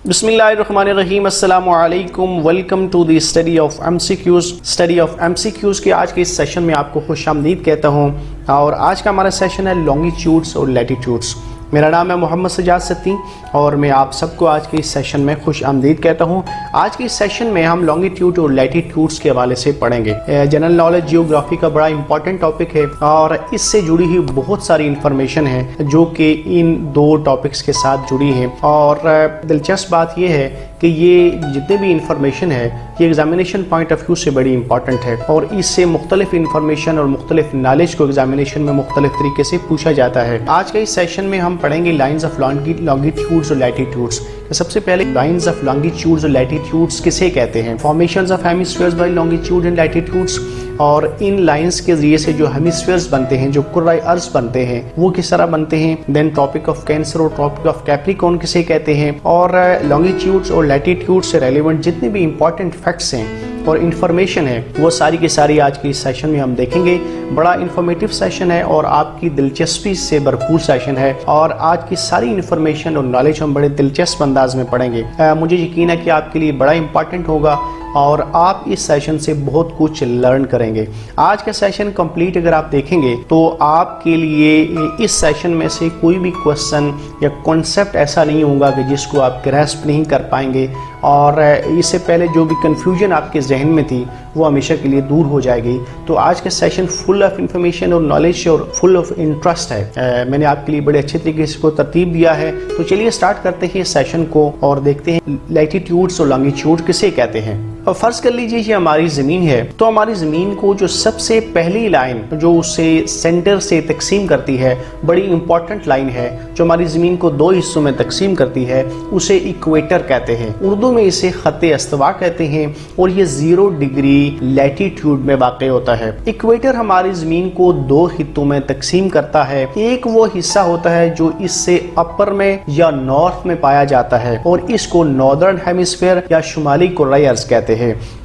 बिस्मिल्लाहिर्रहमानिर्रहीम, अस्सलामु अलैकुम। Welcome to the study of MCQs के आज के इस सेशन में आपको खुशामदीद कहता हूँ। और आज का हमारा सेशन है लॉन्गिट्यूड्स और लैटिट्यूड्स। मेरा नाम है मोहम्मद सजाद सत्ती और मैं आप सबको आज के इस सेशन में खुश आमदीद कहता हूँ। आज के इस सेशन में हम लॉन्गिट्यूड और लैटिट्यूड्स के हवाले से पढ़ेंगे। जनरल नॉलेज जियोग्राफी का बड़ा इंपॉर्टेंट टॉपिक है और इससे जुड़ी हुई बहुत सारी इंफॉर्मेशन है जो कि इन दो टॉपिक्स के साथ जुड़ी है। और दिलचस्प बात यह है कि ये जितने भी इंफॉर्मेशन है ये एग्जामिनेशन पॉइंट ऑफ व्यू से बड़ी इंपॉर्टेंट है और इससे मुख्तलिफ इंफॉर्मेशन और मुख्तलिफ नॉलेज को एग्जामिनेशन में मुख्तलिफ तरीके से पूछा जाता है। आज के इस सेशन में हम पढ़ेंगे लाइंस ऑफ लॉन्गिट्यूड्स और लैटिट्यूड्स। सबसे पहले लाइंस ऑफ लॉन्गिट्यूड्स और लैटिट्यूड्स किसे कहते हैं? Formations of hemispheres by longitude and latitudes. और इन लाइंस के जरिए से जो हेमिस्फीयर्स बनते हैं, जो कुर्राए अर्ज बनते हैं, वो किस तरह बनते हैं। देन टॉपिक ऑफ कैंसर और टॉपिक ऑफ कैप्रिकॉर्न किसे कहते हैं। और लॉन्गिट्यूड्स और लैटिट्यूड्स से रेलिवेंट जितने भी इंपॉर्टेंट फैक्ट्स हैं और इन्फॉर्मेशन है वो सारी की सारी आज के इस सेशन में हम देखेंगे। बड़ा इन्फॉर्मेटिव सेशन है और आपकी दिलचस्पी से भरपूर सेशन है और आज की सारी इन्फॉर्मेशन और नॉलेज हम बड़े दिलचस्प अंदाज में पढ़ेंगे। मुझे यकीन है कि आपके लिए बड़ा इंपॉर्टेंट होगा और आप इस सेशन से बहुत कुछ लर्न करेंगे। आज का सेशन कंप्लीट अगर आप देखेंगे तो आपके लिए इस सेशन में से कोई भी क्वेश्चन या कॉन्सेप्ट ऐसा नहीं होगा कि जिसको आप ग्रैस्प नहीं कर पाएंगे और इससे पहले जो भी कंफ्यूजन आपके जहन में थी वो हमेशा के लिए दूर हो जाएगी। तो आज का सेशन फुल ऑफ इंफॉर्मेशन और नॉलेज और फुल ऑफ इंटरेस्ट है। मैंने आपके लिए बड़े अच्छे तरीके से इसको तरतीब दिया है। तो चलिए स्टार्ट करते हैं इस सेशन को और देखते हैं लैटिट्यूड्स और लॉन्गिट्यूड किसे कहते हैं। और फर्ज कर लीजिए ये हमारी ज़मीन है, तो हमारी ज़मीन को जो सबसे पहली लाइन जो उसे सेंटर से तकसीम करती है, बड़ी इंपॉर्टेंट लाइन है जो हमारी ज़मीन को दो हिस्सों में तकसीम करती है, उसे इक्वेटर कहते हैं। उर्दू में इसे ख़त्ते इस्तवा कहते हैं और ये 0 डिग्री लैटिट्यूड में वाक़ होता है। इक्वेटर हमारी ज़मीन को दो हिस्सों में तकसीम करता है। एक वो हिस्सा होता है जो इससे अपर में या नॉर्थ में पाया जाता है और इसको नॉर्दर्न हेमिस्फीयर या शुमाली कुर्राए अर्ज़ कहते हैं।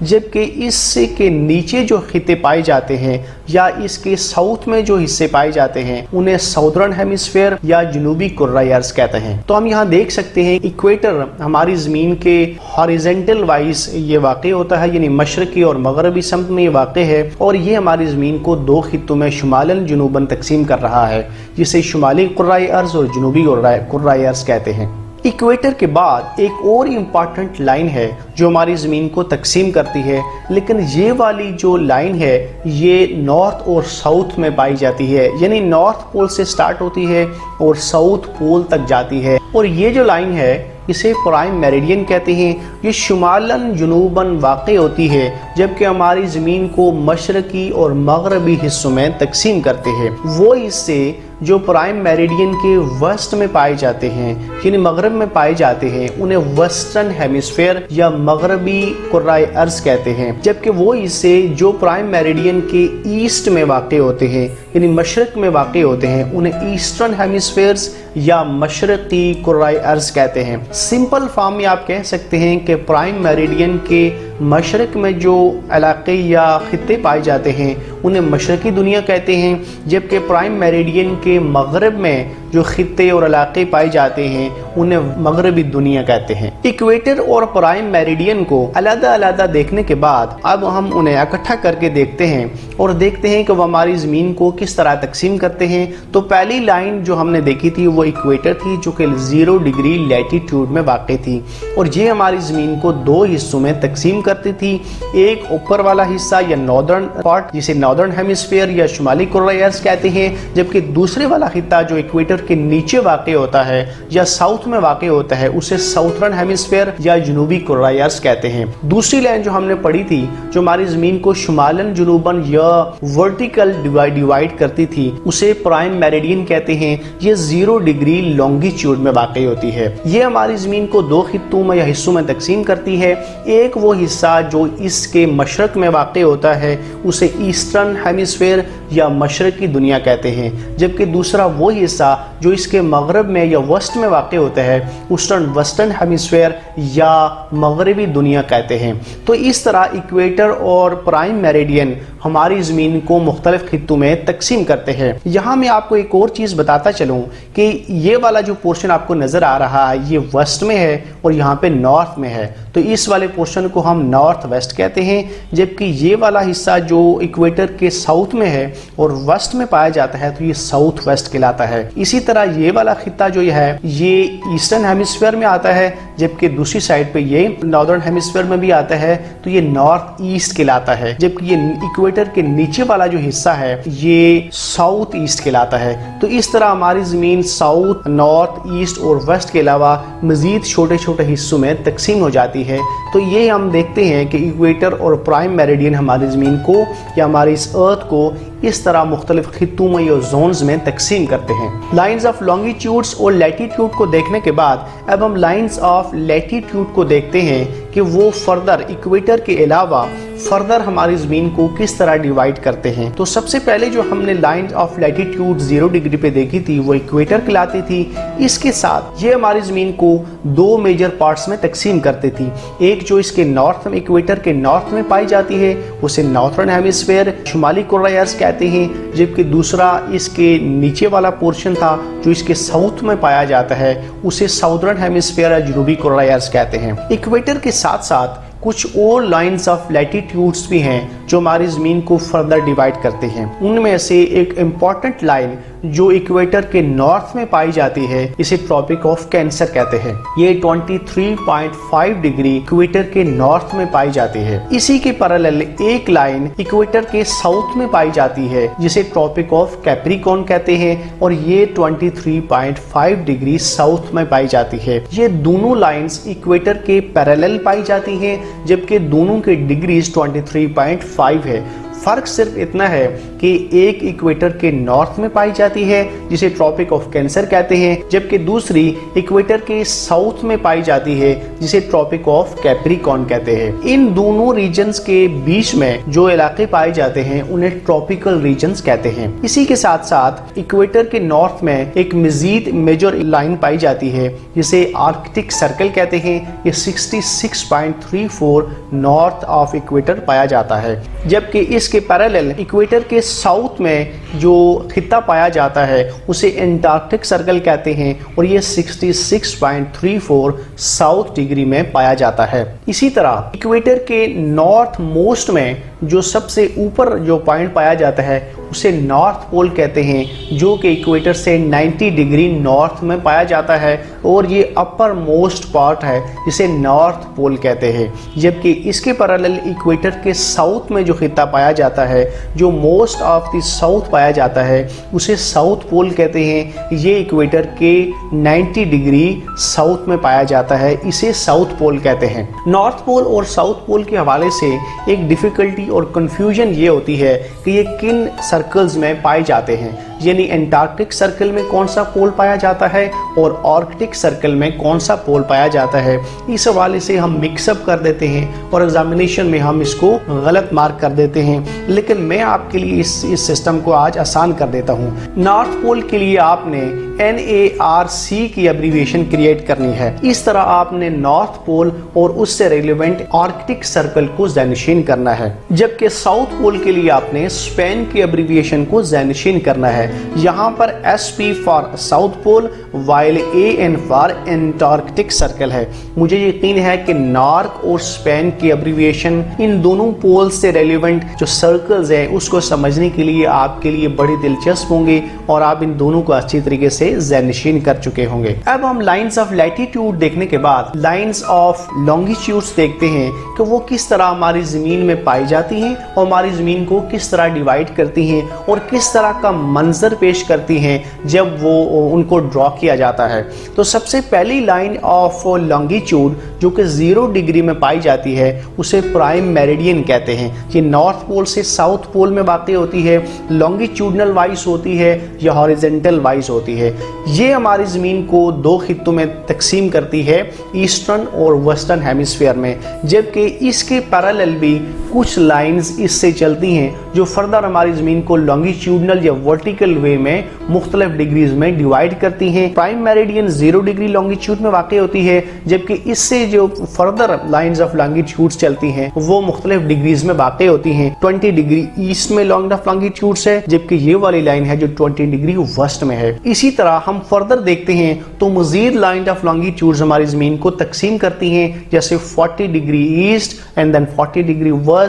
जबकि इससे के नीचे जो खित्ते पाए जाते हैं या इसके साउथ में जो हिस्से पाए जाते हैं उन्हें साउदर्न हेमिस्फीयर या जनूबी कुर्राए अर्ज कहते हैं। तो हम यहाँ देख सकते हैं इक्वेटर हमारी जमीन के हॉरिजॉन्टल वाइज ये वाक़ होता है, यानी मशरकी और मगरबी समत में ये वाक़ है और ये हमारी जमीन को दो खित्तों में शुमालन जनूबन तकसीम कर रहा है, जिसे शुमाली कुर्राए अर्ज और जनूबी कुर्राए अर्ज कहते हैं। इक्वेटर के बाद एक और इम्पॉर्टेंट लाइन है जो हमारी ज़मीन को तकसीम करती है, लेकिन ये वाली जो लाइन है ये नॉर्थ और साउथ में पाई जाती है, यानी नॉर्थ पोल से स्टार्ट होती है और साउथ पोल तक जाती है। और ये जो लाइन है इसे प्राइम मेरिडियन कहते हैं। ये शुमालन जुनूबन वाक़ होती है, जबकि हमारी ज़मीन को मशरकी और मगरबी हिस्सों में तकसीम करते हैं। वो हिस्से जो प्राइम मेरिडियन के वेस्ट में पाए जाते हैं, यानी मगरब में पाए जाते हैं, उन्हें वेस्टर्न हेमिस्फीयर या मगरबी कुर्राए अर्ज कहते हैं। जबकि वो हिस्से जो प्राइम मेरिडियन के ईस्ट में वाक़ होते हैं, यानी मशरक में वाक़ होते हैं, उन्हें ईस्टर्न हेमिस्फीयर्स या मशरकी कुर्राए अर्ज कहते हैं। सिंपल फॉर्म में आप कह सकते हैं कि प्राइम मेरिडियन के मशरक में जो इलाके या खित्ते पाए जाते हैं उन्हें मशरकी दुनिया कहते हैं, जबकि प्राइम मेरिडियन के मगरब में जो खित्ते और इलाके पाए जाते हैं उन्हें मगरबी दुनिया कहते हैं। इक्वेटर और प्राइम मेरिडियन को अलग अलग देखने के बाद अब हम उन्हें इकट्ठा करके देखते हैं और देखते हैं कि वो हमारी ज़मीन को किस तरह तकसीम करते हैं। तो पहली लाइन जो हमने देखी थी वो इक्वेटर थी जो कि 0 डिग्री लैटिट्यूड में वाक़ थी और ये हमारी ज़मीन को दो हिस्सों में तकसीम करती थी। एक ऊपर वाला हिस्सा या नॉर्दर्न पार्ट जिसे नॉर्दर्न हेमिस्फीयर या शुमाली कुर्राए अर्ज कहते हैं, जबकि दूसरे वाला खित्ता जो इक्वेटर के नीचे वाक़ होता है या साउथ में वाक़ होता है उसे साउथर्न हेमिस्फीयर या जनूबी कुर्राए अर्ज कहते हैं। दूसरी लाइन जो हमने पढ़ी थी जो हमारी ज़मीन को शुमालन जुनूबन या वर्टिकल डिवाइड करती थी उसे प्राइम मेरिडियन कहते हैं। ये 0 डिग्री लॉन्गिट्यूड में वाक़ होती है। ये हमारी ज़मीन को दो खित्तों में या हिस्सों में तकसीम करती है। एक वो हिस्सा जो इसके मशरक में वाक़ होता है उसे ईस्टर्न हेमिस्फीयर या मशरकी दुनिया कहते हैं, जबकि दूसरा वो हिस्सा जो इसके मगरब में या वेस्ट में वाक़ होता है वेस्टर्न हेमिस्फीयर या मगरबी दुनिया कहते हैं। तो इस तरह इक्वेटर और प्राइम मेरिडियन हमारी ज़मीन को मुख्तलिफ खित्तों में तकसीम करते हैं। यहाँ मैं आपको एक और चीज़ बताता चलूँ कि ये वाला जो पोर्शन आपको नज़र आ रहा है ये वेस्ट में है और यहाँ पे नॉर्थ में है, तो इस वाले पोर्शन को हम नॉर्थ वेस्ट कहते हैं, जबकि ये वाला हिस्सा जो इक्वेटर के साउथ में है और वेस्ट में पाया जाता है तो ये साउथ वेस्ट कहलाता है। इसी तरह ये वाला खित्ता जो है ये ईस्टर्न हेमिस्फीयर में आता है, जबकि दूसरी साइड पे ये नॉर्दर्न हेमिस्फीयर में भी आता है तो ये नॉर्थ ईस्ट कहलाता है, जबकि ये इक्वेटर के नीचे वाला जो हिस्सा है ये साउथ ईस्ट कहलाता है। तो इस तरह हमारी ज़मीन साउथ, नॉर्थ, ईस्ट और वेस्ट के अलावा मज़ीद छोटे छोटे हिस्सों में तकसीम हो जाती है। तो ये हम देखते हैं कि इक्वेटर और प्राइम मेरिडियन हमारी ज़मीन को या हमारी इस अर्थ को इस तरह मुख्तलिफ खित्तों में या जोन्स में तकसीम करते हैं। लाइन्स ऑफ लॉन्गिट्यूड्स और लैटिट्यूड को देखने के बाद अब हम लाइन्स ऑफ लैटिट्यूड को देखते हैं कि वो फर्दर इक्वेटर के अलावा फर्दर हमारी ज़मीन को किस तरह डिवाइड करते हैं। तो सबसे पहले जो हमने लाइन ऑफ लैटिट्यूड 0 डिग्री पे देखी थी वो इक्वेटर कहलाती थी। इसके साथ ये हमारी ज़मीन को दो मेजर पार्ट्स में तकसीम करती थी। एक जो इसके नॉर्थ में, इक्वेटर के नॉर्थ में पाई जाती है उसे नॉर्थर्न हेमिस्फीयर शुमाली कुर्रा अर्ज़ कहते हैं, जबकि दूसरा इसके नीचे वाला पोर्शन था जो इसके साउथ में पाया जाता है उसे साउदर्न हेमिस्फीयर या जनूबी कुर्रा अर्ज़ कहते हैं। इक्वेटर के साथ साथ कुछ और लाइन्स ऑफ लैटिट्यूड्स भी हैं जो हमारी ज़मीन को फर्दर डिवाइड करते हैं। उनमें से एक इम्पॉर्टेंट लाइन जो इक्वेटर के नॉर्थ में पाई जाती है इसे ट्रॉपिक ऑफ कैंसर कहते हैं। ये 23.5 डिग्री इक्वेटर के नॉर्थ में पाई जाती है। इसी के पैरेलल एक लाइन इक्वेटर के साउथ में पाई जाती है जिसे ट्रॉपिक ऑफ कैप्रिकॉर्न कहते हैं और ये 23.5 डिग्री साउथ में पाई जाती है। ये दोनों लाइंस इक्वेटर के पैरेलल पाई जाती हैं, जबकि दोनों के डिग्रीज 23.5 है। फर्क सिर्फ इतना है कि एक इक्वेटर के नॉर्थ में पाई जाती है जिसे ट्रॉपिक ऑफ कैंसर कहते हैं, जबकि दूसरी इक्वेटर के साउथ में पाई जाती है जिसे ट्रॉपिक ऑफ कैप्रिकॉर्न कहते हैं। इन दोनों रीजन्स के बीच में जो इलाके पाए जाते हैं उन्हें ट्रॉपिकल रीजन्स कहते हैं। इसी के साथ साथ इक्वेटर के नॉर्थ में एक मजीद मेजर लाइन पाई जाती है जिसे आर्कटिक सर्कल कहते हैं। ये 66.34 नॉर्थ ऑफ इक्वेटर पाया जाता है, जबकि इसके पैरेलल इक्वेटर के साउथ में जो खित्ता पाया जाता है उसे एंटार्क्टिक सर्कल कहते हैं और ये 66.34 साउथ डिग्री में पाया जाता है। इसी तरह इक्वेटर के नॉर्थ मोस्ट में जो सबसे ऊपर जो पॉइंट पाया जाता है उसे नॉर्थ पोल कहते हैं, जो कि इक्वेटर से 90 डिग्री नॉर्थ में पाया जाता है और ये अपर मोस्ट पार्ट है जिसे नॉर्थ पोल कहते हैं। जबकि इसके पैरेलल इक्वेटर के साउथ में जो खित्ता पाया जाता है, जो मोस्ट ऑफ द साउथ पाया जाता है, उसे साउथ पोल कहते हैं। ये इक्वेटर के 90 डिग्री साउथ में पाया जाता है, इसे साउथ पोल कहते हैं। नॉर्थ पोल और साउथ पोल के हवाले से एक डिफिकल्टी और कंफ्यूजन ये होती है कि ये किन सर्कल्स में पाए जाते हैं, यानी एंटार्क्टिक सर्कल में कौन सा पोल पाया जाता है और आर्कटिक सर्कल में कौन सा पोल पाया जाता है। इस हवाले से हम मिक्सअप कर देते हैं और एग्जामिनेशन में हम इसको गलत मार्क कर देते हैं, लेकिन मैं आपके लिए इस सिस्टम को आज आसान कर देता हूँ। नॉर्थ पोल के लिए आपने NARC की एब्रीविएशन क्रिएट करनी है। इस तरह आपने नॉर्थ पोल और उससे रिलेवेंट आर्कटिक सर्कल को ज़ैनिशीन करना है, जबकि साउथ पोल के लिए आपने स्पेन की एब्रीविएशन को ज़ैनिशीन करना है। यहाँ पर SP for south pole while AN for Antarctic circle है। मुझे यकीन है कि नॉर्क और स्पेन की एब्रीविएशन इन दोनों पोल से रेलिवेंट जो सर्कल्स हैं उसको समझने के लिए आपके लिए बड़ी दिलचस्प होंगे और आप इन दोनों को अच्छी तरीके से ज़ैनिशीन कर चुके होंगे। अब हम लाइंस ऑफ लैटिट्यूड देखने के बाद लाइंस ऑफ लॉन्गिट्यूड्स देखते हैं कि वो किस तरह हमारी ज़मीन में पाई जाती हैं और हमारी ज़मीन को किस तरह डिवाइड करती हैं और किस तरह का मंजर पेश करती हैं जब वो उनको ड्रॉ किया जाता है। तो सबसे पहली लाइन ऑफ लॉन्गिट्यूड जो कि 0 डिग्री में पाई जाती है उसे प्राइम मेरिडियन कहते हैं। ये नॉर्थ पोल से साउथ पोल में वाक़ई होती है, लॉन्गिट्यूडनल वाइज होती है या हॉरिजॉन्टल वाइज होती है। یہ ہماری زمین کو دو خطوں میں تقسیم کرتی ہے، ایسٹرن اور ویسٹرن ہیمیسفیئر میں، جبکہ اس کے پیرالل بھی کچھ لائنز اس سے چلتی ہیں جو فردر ہماری زمین کو لانگیٹیوڈنل یا ورٹیکل وے میں مختلف ڈگریز میں ڈیوائیڈ کرتی ہیں۔ پرائم میریڈین 0 ڈگری لانگیٹیوڈ میں واقع ہوتی ہے، جبکہ اس سے جو فردر لائنز آف لانگیٹیوڈز چلتی ہیں وہ مختلف ڈگریز میں واقع ہوتی ہیں۔ 20 ڈگری ایسٹ میں لانگ آف لانگیٹیوڈز ہے، جبکہ یہ والی لائن ہے جو 20 ڈگری ویسٹ میں ہے۔ اسی طرح ہم فردر دیکھتے ہیں تو مزید لائن آف لانگیٹیوڈز ہماری زمین کو تقسیم کرتی ہیں، جیسے 40 degree east and then 40 degree west,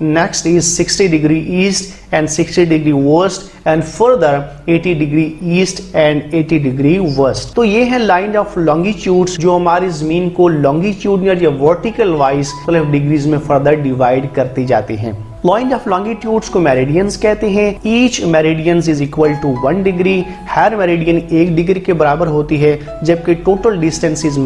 next is 60 degree east and 60 degree west and further 80 degree east and 80 degree west۔ تو یہ ہیں line of longitudes جو ہماری زمین کو longitudinal یا vertical wise مختلف ڈگریز میں further divide کرتی جاتی ہیں۔ Line of longitudes کو meridians کہتے ہیں۔ Each meridian is equal to 1 degree۔ Hare meridian 1 degree کے برابر ہوتی ہے، جبکہ total distance is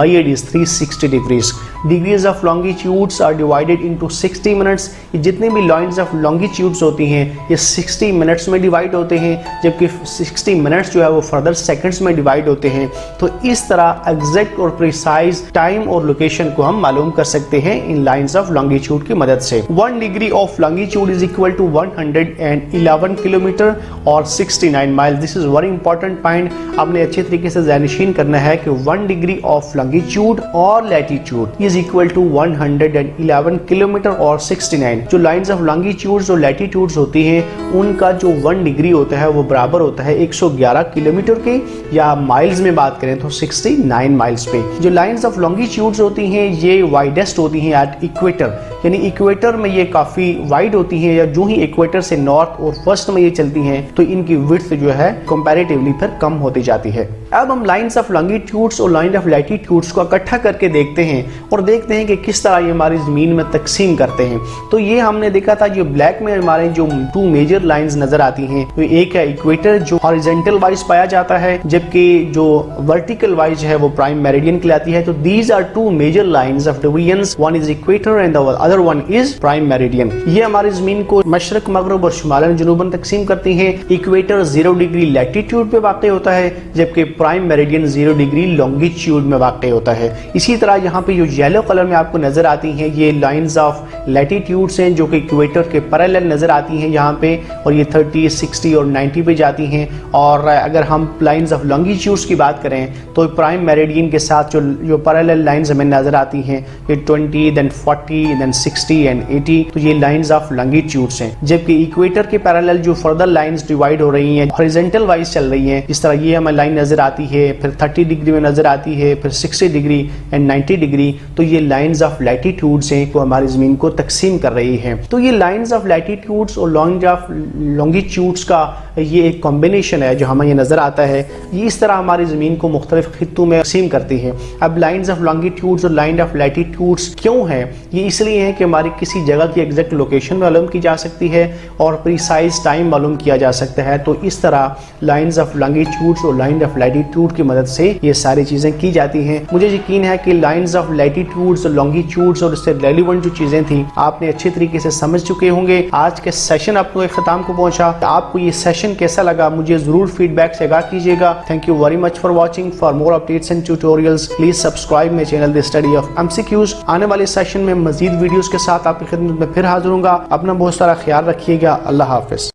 measured is 360 degrees۔ Degrees of longitudes are divided into 60 minutes۔ یہ جتنے بھی lines of longitudes ہوتی ہیں یہ 60 minutes میں ڈیوائیڈ ہوتے ہیں، جبکہ 60 minutes جو ہے وہ further seconds میں ڈیوائیڈ ہوتے ہیں۔ تو اس طرح ایگزیکٹ اور precise ٹائم اور لوکیشن کو ہم معلوم کر سکتے ہیں ان lines of longitude کی مدد سے۔ 1 degree of longitude is equal to 111 kilometer or 69 miles۔ This is very important point۔ آپ نے اچھے طریقے سے ذہنشین کرنا ہے کہ 1 degree of longitude اور latitude is equal to 111 kilometer or 69۔ جو lines of longitudes اور latitudes ہوتی ہیں ان کا جو 1 degree ہوتا ہے وہ برابر ہوتا ہے 111 کلومیٹر کے، یا مائلز میں بات کریں تو 69 مائلز پہ۔ جو lines of longitudes ہوتی ہیں یہ widest ہوتی ہیں at equator، یعنی ایکویٹر میں یہ کافی وائڈ ہوتی ہیں، یا جو ہی ایکویٹر سے نارتھ اور ویسٹ میں یہ چلتی ہیں تو ان کی width جو ہے کمپیریٹیولی پھر کم ہوتی جاتی ہے۔ اب ہم لائنز آف لانگیٹیوڈز اور لائن آف لیٹیٹیوڈز کو اکٹھا کر کے دیکھتے ہیں اور دیکھتے ہیں کہ کس طرح یہ ہماری زمین میں تقسیم کرتے ہیں۔ تو یہ ہم نے دیکھا تھا، یہ بلیک میں ہمارے جو 2 میجر لائنز نظر آتی ہیں، تو ایک ہے ایکویٹر جو ہاریزونٹل وائز پایا جاتا ہے، جبکہ جو ورٹیکل وائز ہے وہ پرائم میریڈین کہلاتی ہے۔ تو these are 2 major lines of divisions, one is equator and the other one is prime meridian۔ یہ ہماری زمین کو مشرق، مغرب اور شمال جنوباً تقسیم کرتی ہیں۔ ایکویٹر 0 ڈگری لیٹیٹیوڈ پہ واقع ہوتا ہے، جبکہ پرائم میریڈین 0 ڈگری لانگیٹیوڈ میں واقع ہوتا ہے۔ اسی طرح یہاں پہ جو یلو کلر میں آپ کو نظر آتی ہیں یہ لائنز آف لیٹیٹیوڈز ہیں جو کہ ایکویٹر کے پیرالل نظر آتی ہیں یہاں پہ، اور یہ 30، 60 اور 90 پہ جاتی ہیں۔ اور اگر ہم لائنز آف لانگیٹیوڈز کی بات کریں تو پرائم میریڈین کے ساتھ جو پیرالل لائنز ہمیں نظر آتی ہیں یہ 20، then 40، then 60 and 80، تو یہ لائنز آف لانگیٹیوڈز ہیں۔ جبکہ ایکویٹر کے پیرالل جو فردر لائنز ڈیوائیڈ ہو رہی ہیں، ہاریزونٹل وائز چل رہی ہیں، جس طرح یہ ہمیں لائن نظر آتی ہے، پھر 30 ڈگری میں نظر آتی ہے، پھر 60 ڈگری اینڈ 90 ڈگری، تو یہ لائنز آف لیٹیٹیوڈز ہیں جو ہماری زمین کو تقسیم کر رہی ہیں۔ تو یہ لائنز آف لیٹیٹیوڈز اور لائنز آف لانگیٹیوڈز کا یہ ایک کمبینیشن ہے جو ہمیں یہ نظر آتا ہے، یہ اس طرح ہماری زمین کو مختلف خطوں میں تقسیم کرتی ہے۔ اب لائنز آف لانگیٹیوڈز اور لائن آف لیٹیٹیوڈز کیوں ہیں؟ یہ اس لیے ہے کہ ہماری کسی جگہ کی ایگزیکٹ لوکیشن معلوم کی جا سکتی ہے اور پریسائز ٹائم معلوم کیا جا سکتا ہے۔ تو اس طرح لائنز آف لانگیٹیوڈز اور لائن آف لیٹیٹیوڈ کی مدد سے یہ ساری چیزیں کی جاتی ہیں۔ مجھے یقین ہے کہ لائنز آف لیٹیٹیوڈز اور لانگیٹیوڈز اور اس سے ریلیونٹ جو چیزیں تھیں آپ نے اچھے طریقے سے سمجھ چکے ہوں گے۔ آج کے سیشن آپ کو اختتام کو پہنچا۔ آپ کو یہ سیشن کیسا لگا مجھے ضرور فیڈ بیک سے آگاہ کیجیے گا۔ Thank you very much for watching. For more updates and tutorials please subscribe my channel the study of MCQs۔ آنے والے سیشن میں مزید ویڈیوز کے ساتھ آپ کی خدمت میں پھر حاضر ہوں گا۔ اپنا بہت سارا خیال رکھیے گا۔ اللہ حافظ۔